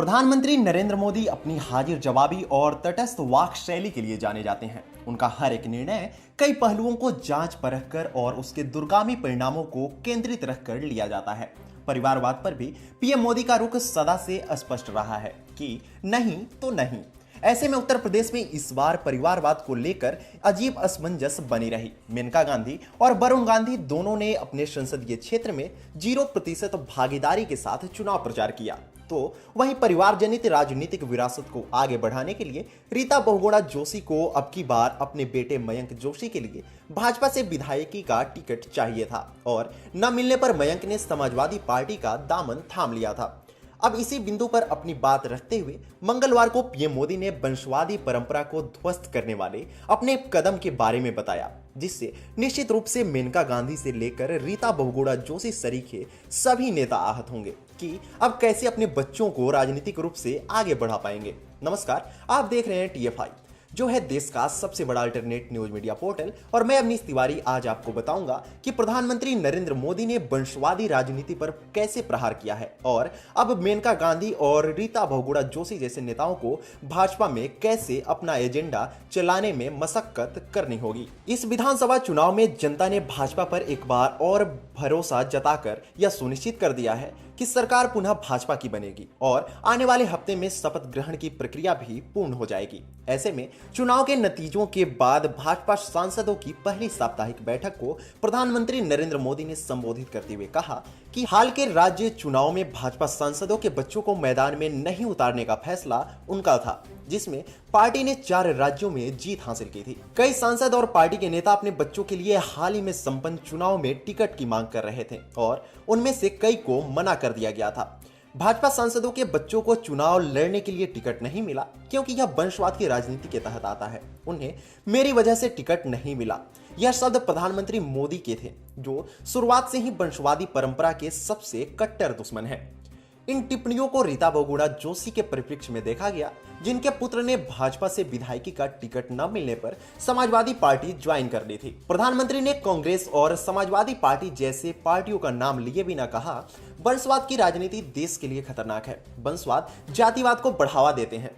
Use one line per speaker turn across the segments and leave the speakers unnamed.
प्रधानमंत्री नरेंद्र मोदी अपनी हाजिर जवाबी और तटस्थ वाक शैली के लिए जाने जाते हैं। उनका हर एक निर्णय कई पहलुओं को जांच परख कर और उसके दूरगामी परिणामों को केंद्रित रखकर लिया जाता है। परिवारवाद पर भी पीएम मोदी का रुख सदा से स्पष्ट रहा है कि नहीं तो नहीं। ऐसे में उत्तर प्रदेश में इस बार परिवारवाद को लेकर अजीब असमंजस बनी रही। मेनका गांधी और वरुण गांधी दोनों ने अपने संसदीय क्षेत्र में 0% भागीदारी के साथ चुनाव प्रचार किया, तो वहीं परिवार जनित राजनीतिक विरासत को आगे बढ़ाने के लिए रीता बहुगुणा जोशी को अब की बार अपने बेटे मयंक जोशी के लिए भाजपा से विधायकी का टिकट चाहिए था और न मिलने पर मयंक ने समाजवादी पार्टी का दामन थाम लिया था। अब इसी बिंदु पर अपनी बात रखते हुए मंगलवार को पीएम मोदी ने वंशवादी परंपरा को ध्वस्त करने वाले अपने कदम के बारे में बताया, जिससे निश्चित रूप से मेनका गांधी से लेकर रीता बहुगुणा जोशी सरीखे सभी नेता आहत होंगे कि अब कैसे अपने बच्चों को राजनीतिक रूप से आगे बढ़ा पाएंगे। नमस्कार, आप देख रहे हैं टीएफआई, जो है देश का सबसे बड़ा अल्टरनेट न्यूज मीडिया पोर्टल, और मैं अवनीश तिवारी आज आपको बताऊंगा कि प्रधानमंत्री नरेंद्र मोदी ने वंशवादी राजनीति पर कैसे प्रहार किया है और अब मेनका गांधी और रीता बहुगुणा जोशी जैसे नेताओं को भाजपा में कैसे अपना एजेंडा चलाने में मशक्कत करनी होगी। इस विधानसभा चुनाव में जनता ने भाजपा पर एक बार और भरोसा जताकर यह सुनिश्चित कर दिया है कि सरकार पुनः भाजपा की बनेगी और आने वाले हफ्ते में शपथ ग्रहण की प्रक्रिया भी पूर्ण हो जाएगी। ऐसे में चुनाव के नतीजों के बाद भाजपा सांसदों की पहली साप्ताहिक बैठक को प्रधानमंत्री नरेंद्र मोदी ने संबोधित करते हुए कहा कि हाल के राज्य चुनाव में भाजपा सांसदों के बच्चों को मैदान में नहीं उतारने का फैसला उनका था, जिसमें पार्टी ने 4 राज्यों में जीत हासिल की थी। कई सांसद और पार्टी के नेता अपने बच्चों के लिए हाल ही में संपन्न चुनाव में टिकट की मांग कर रहे थे और उनमें से कई को मना कर दिया गया था। भाजपा सांसदों के बच्चों को चुनाव लड़ने के लिए टिकट नहीं मिला क्योंकि यह वंशवाद की राजनीति के तहत आता है। उन्हें मेरी वजह से टिकट नहीं मिला, यह शब्द प्रधानमंत्री मोदी के थे, जो शुरुआत से ही वंशवादी परंपरा के सबसे कट्टर दुश्मन है। इन टिप्पणियों को रीता बहुगुणा जोशी के परिप्रेक्ष्य में देखा गया, जिनके पुत्र ने भाजपा से विधायकी का टिकट न मिलने पर समाजवादी पार्टी ज्वाइन कर ली थी। प्रधानमंत्री ने कांग्रेस और समाजवादी पार्टी जैसे पार्टियों का नाम लिए बिना कहा, वंशवाद की राजनीति देश के लिए खतरनाक है। वंशवाद जातिवाद को बढ़ावा देते हैं।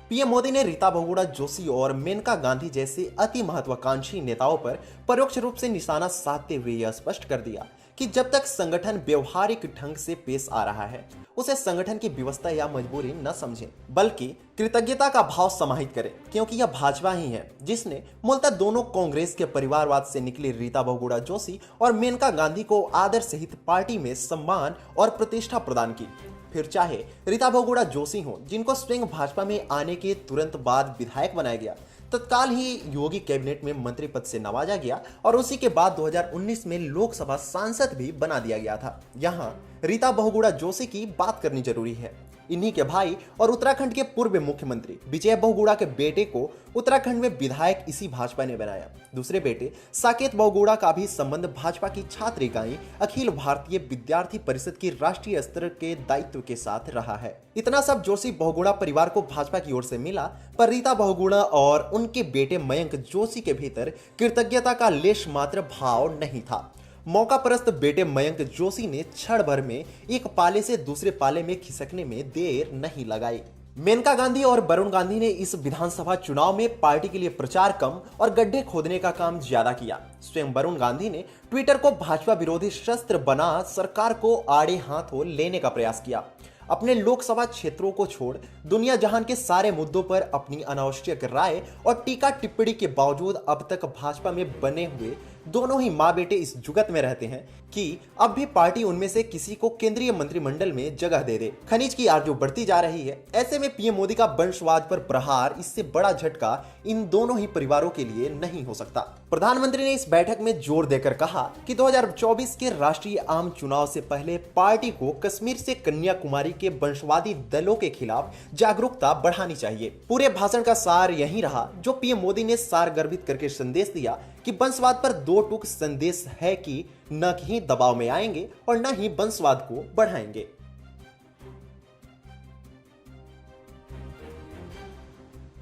पीएम मोदी ने रीता बहुगुणा जोशी और मेनका गांधी जैसे अति महत्वाकांक्षी नेताओं पर परोक्ष रूप से निशाना साधते हुए यह स्पष्ट कर दिया कि जब तक संगठन व्यवहारिक ढंग से पेश आ रहा है, उसे संगठन की व्यवस्था या मजबूरी न समझें, बल्कि कृतज्ञता का भाव समाहित करें, क्योंकि यह भाजपा ही है जिसने मूलतः दोनों कांग्रेस के परिवारवाद से निकली रीता बहुगुणा जोशी और मेनका गांधी को आदर सहित पार्टी में सम्मान और प्रतिष्ठा प्रदान की। फिर चाहे रीता बहुगुणा जोशी हो, जिनको स्वयं भाजपा में आने के तुरंत बाद विधायक बनाया गया, तत्काल ही योगी कैबिनेट में मंत्री पद से नवाजा गया और उसी के बाद 2019 में लोकसभा सांसद भी बना दिया गया था। यहाँ रीता बहुगुणा जोशी की बात करनी जरूरी है। इन्हीं के भाई और उत्तराखंड के पूर्व मुख्यमंत्री विजय बहुगुणा के बेटे को उत्तराखंड में विधायक इसी भाजपा ने बनाया। दूसरे बेटे साकेत बहुगुणा का भी संबंध भाजपा की छात्र इकाई अखिल भारतीय विद्यार्थी परिषद की राष्ट्रीय स्तर के दायित्व के साथ रहा है। इतना सब जोशी बहुगुणा परिवार को भाजपा की ओर से मिला, पर रीता बहुगुणा और उनके बेटे मयंक जोशी के भीतर कृतज्ञता का लेश मात्र भाव नहीं था। मौका परस्त बेटे मयंक जोशी ने क्षण भर में एक पाले से दूसरे पाले में खिसकने में देर नहीं लगाई। मेनका गांधी और वरुण गांधी ने इस विधानसभा चुनाव में पार्टी के लिए प्रचार कम और गड्ढे खोदने का काम ज्यादा किया। स्वयं वरुण गांधी ने ट्विटर को भाजपा विरोधी शस्त्र बना सरकार को आड़े हाथों लेने का प्रयास किया। अपने लोकसभा क्षेत्रों को छोड़ दुनिया जहान के सारे मुद्दों पर अपनी अनावश्यक राय और टीका टिप्पणी के बावजूद अब तक भाजपा में बने हुए दोनों ही मां बेटे इस जुगत में रहते हैं कि अब भी पार्टी उनमें से किसी को केंद्रीय मंत्रिमंडल में जगह दे दे। खनिज की आरजू बढ़ती जा रही है। ऐसे में पीएम मोदी का वंशवाद पर प्रहार, इससे बड़ा झटका इन दोनों ही परिवारों के लिए नहीं हो सकता। प्रधानमंत्री ने इस बैठक में जोर देकर कहा कि 2024 के राष्ट्रीय आम चुनाव से पहले पार्टी को कश्मीर से कन्याकुमारी के वंशवादी दलों के खिलाफ जागरूकता बढ़ानी चाहिए। पूरे भाषण का सार यही रहा जो पीएम मोदी ने सार गर्भित करके संदेश दिया कि वंशवाद पर 2 टूक संदेश है कि न ही दबाव में आएंगे और न ही वंशवाद को बढ़ाएंगे।